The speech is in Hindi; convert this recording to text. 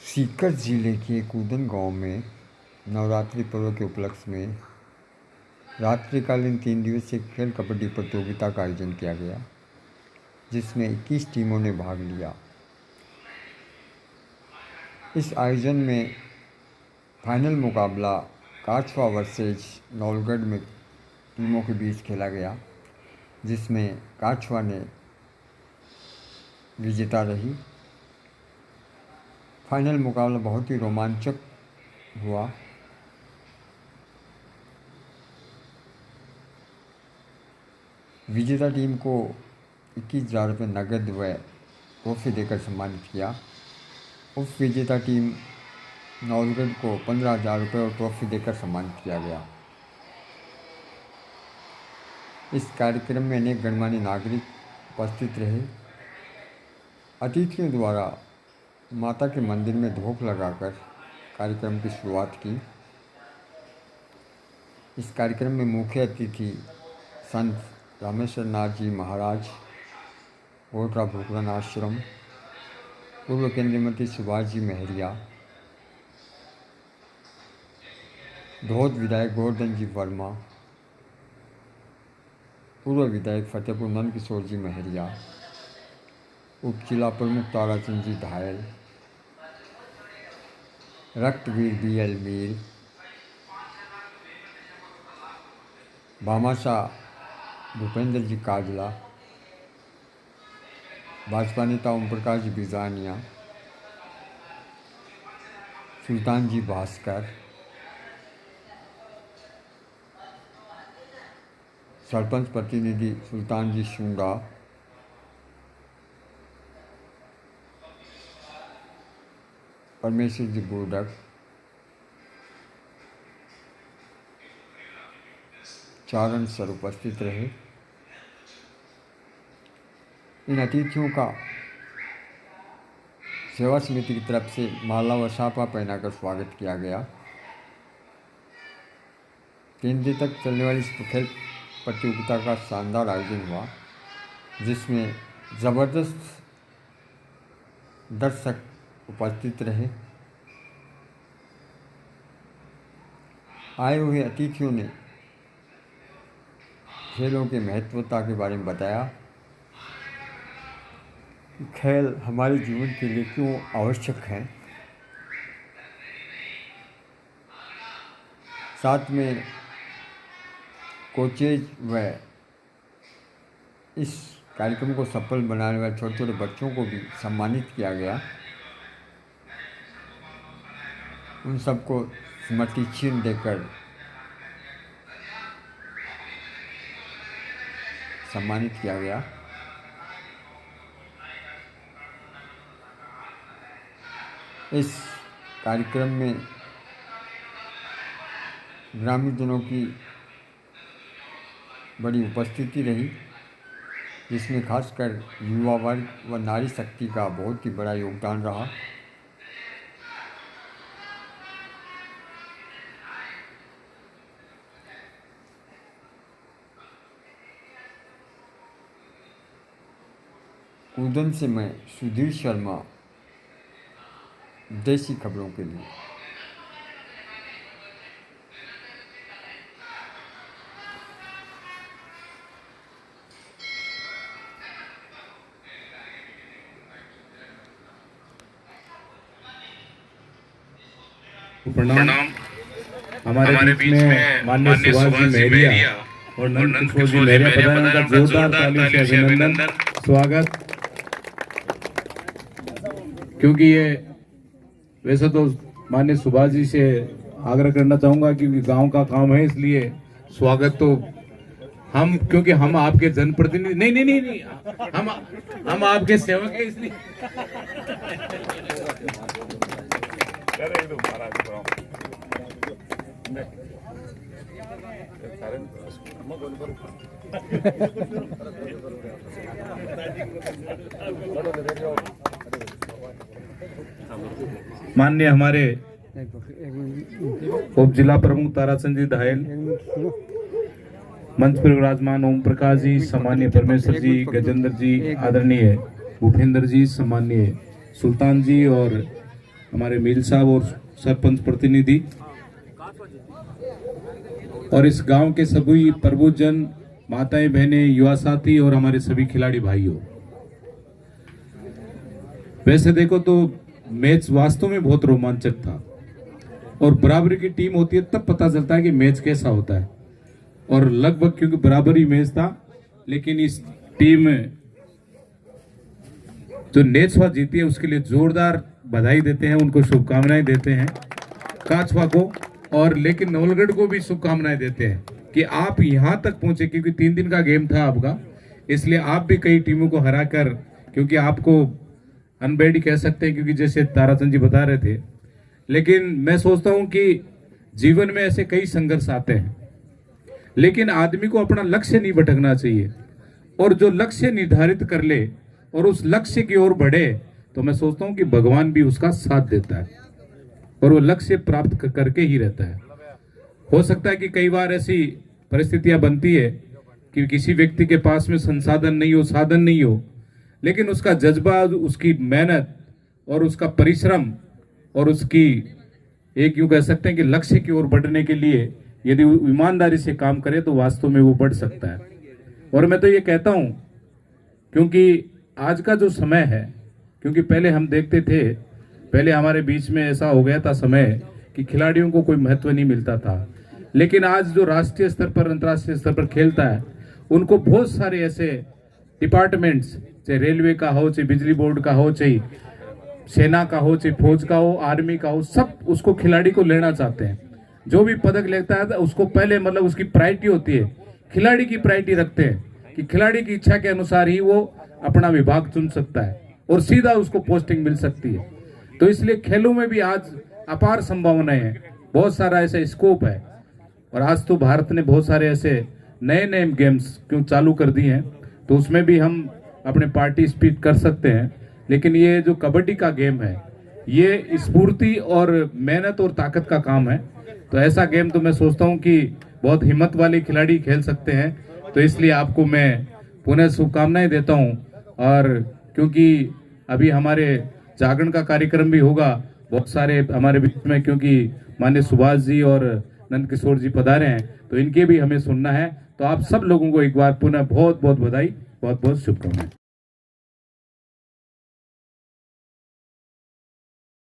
सीकर जिले के कूदन गांव में नवरात्रि पर्व के उपलक्ष्य में रात्रिकालीन 3 दिवसीय खेल कबड्डी प्रतियोगिता का आयोजन किया गया, जिसमें 21 टीमों ने भाग लिया। इस आयोजन में फाइनल मुकाबला काठवा वर्सेज नौलगढ़ में टीमों के बीच खेला गया, जिसमें काठवा ने विजेता रही। फाइनल मुकाबला बहुत ही रोमांचक हुआ। विजेता टीम को 21,000 रुपये नकद व ट्रॉफी देकर सम्मानित किया। उप विजेता टीम नौलगढ़ को 15,000 रुपये और ट्रॉफी देकर सम्मानित किया गया। इस कार्यक्रम में अनेक गणमान्य नागरिक उपस्थित रहे। अतिथियों द्वारा माता के मंदिर में धूप लगाकर कार्यक्रम की शुरुआत की। इस कार्यक्रम में मुख्य अतिथि संत रामेश्वर नाथ जी महाराज, गोटरा भूकरन आश्रम, पूर्व केंद्रीय मंत्री सुभाष जी महरिया, धोद विधायक गोवर्धन जी वर्मा, पूर्व विधायक फतेहपुर नंद किशोर जी महरिया, उप जिला प्रमुख ताराचंद जी धायल, रक्तवीर BL मीर, भामाशाह भूपेंद्र जी काजला, भाजपा नेता ओम प्रकाश जी बिजानिया, सुल्तान जी भास्कर, सरपंच प्रतिनिधि सुल्तान जी शुंगा, परमेश्वर जी बोडक, चारण सर उपस्थित रहे। इन अतिथियों का सेवा समिति की तरफ से माला व साफा पहनाकर स्वागत किया गया। 3 दिन तक चलने वाली इस खेल प्रतियोगिता का शानदार आयोजन हुआ, जिसमें ज़बरदस्त दर्शक उपस्थित रहे। आए हुए अतिथियों ने खेलों के महत्वता के बारे में बताया कि खेल हमारे जीवन के लिए क्यों आवश्यक है। साथ में कोचेज व इस कार्यक्रम को सफल बनाने वाले छोटे छोटे बच्चों को भी सम्मानित किया गया। उन सबको स्मृति चिन्ह देकर सम्मानित किया गया। इस कार्यक्रम में ग्रामीणजनों की बड़ी उपस्थिति रही, जिसमें खासकर युवा वर्ग व नारी शक्ति का बहुत ही बड़ा योगदान रहा। कूदन से मैं सुधीर शर्मा, देसी खबरों के लिए। प्रणाम। हमारे बीच में माननीय सुभाष जी महरिया और नंद किशोर जी महरिया प्रधान का जोरदार तालियों से अभिनंदन, स्वागत। क्योंकि ये वैसे तो माननीय सुभाष जी से आग्रह करना चाहूंगा, क्योंकि गांव का काम है, इसलिए स्वागत तो हम, क्योंकि हम आपके जनप्रतिनिधि नहीं, हम आपके सेवक हैं, इसलिए माननीय हमारे उप जिला प्रमुख ताराचंद जी धायल, मंच पर विराजमान ओम प्रकाश जी, सम्मानीय परमेश्वर जी, गजेंद्र जी, आदरणीय भूपेंद्र जी, सम्मानीय सुल्तान जी और हमारे मील साहब और सरपंच प्रतिनिधि और इस गांव के सभी प्रबुद्धजन, माताएं, बहनें, युवा साथी और हमारे सभी खिलाड़ी भाइयों। वैसे देखो तो मैच वास्तव में बहुत रोमांचक था और बराबरी की टीम होती है तब पता चलता है कि मैच कैसा होता है। और लगभग क्योंकि बराबरी मैच था, लेकिन इस टीम जो नेचवा जीती है उसके लिए जोरदार बधाई देते हैं, उनको शुभकामनाएं देते हैं काचवा को, और लेकिन नवलगढ़ को भी शुभकामनाएं देते हैं कि आप यहां तक पहुंचे, क्योंकि 3 दिन का गेम था आपका, इसलिए आप भी कई टीमों को हराकर, क्योंकि आपको अनबेडी कह सकते हैं, क्योंकि जैसे ताराचंद जी बता रहे थे। लेकिन मैं सोचता हूं कि जीवन में ऐसे कई संघर्ष आते हैं, लेकिन आदमी को अपना लक्ष्य नहीं भटकना चाहिए, और जो लक्ष्य निर्धारित कर ले और उस लक्ष्य की ओर बढ़े तो मैं सोचता हूं कि भगवान भी उसका साथ देता है और वो लक्ष्य प्राप्त करके ही रहता है। हो सकता है कि कई बार ऐसी परिस्थितियां बनती है कि किसी व्यक्ति के पास में संसाधन नहीं हो, साधन नहीं हो, लेकिन उसका जज्बा, उसकी मेहनत और उसका परिश्रम और उसकी एक यूं कह सकते हैं कि लक्ष्य की ओर बढ़ने के लिए यदि वो ईमानदारी से काम करे तो वास्तव में वो बढ़ सकता है। और मैं तो ये कहता हूं, क्योंकि आज का जो समय है, क्योंकि पहले हम देखते थे, पहले हमारे बीच में ऐसा हो गया था समय कि खिलाड़ियों को कोई महत्व नहीं मिलता था, लेकिन आज जो राष्ट्रीय स्तर पर, अंतर्राष्ट्रीय स्तर पर खेलता है, उनको बहुत सारे ऐसे डिपार्टमेंट्स, चाहे रेलवे का हो, चाहे बिजली बोर्ड का हो, चाहे सेना का हो, चाहे फौज का हो, आर्मी का हो, सब उसको खिलाड़ी को लेना चाहते हैं। जो भी पदक लेता है उसको पहले मतलब उसकी प्रायोरिटी होती है, खिलाड़ी की प्रायोरिटी रखते हैं कि खिलाड़ी की इच्छा के अनुसार ही वो अपना विभाग चुन सकता है और सीधा उसको पोस्टिंग मिल सकती है। तो इसलिए खेलों में भी आज अपार संभावनाएं हैं, बहुत सारा ऐसा स्कोप है। और आज तो भारत ने बहुत सारे ऐसे नए नए गेम्स क्यों चालू कर दिए हैं, तो उसमें भी हम अपने पार्टिसिपेट कर सकते हैं। लेकिन ये जो कबड्डी का गेम है, ये स्फूर्ति और मेहनत और ताकत का काम है। तो ऐसा गेम तो मैं सोचता हूँ कि बहुत हिम्मत वाले खिलाड़ी खेल सकते हैं। तो इसलिए आपको मैं पुनः शुभकामनाएं देता हूँ। और क्योंकि अभी हमारे जागरण का कार्यक्रम भी होगा, बहुत सारे हमारे बीच में, क्योंकि माननीय सुभाष जी और नंद किशोर जी पधारे हैं, तो इनके भी हमें सुनना है। तो आप सब लोगों को एक बार पुनः बहुत बहुत बधाई, बहुत बहुत शुभकामनाएं।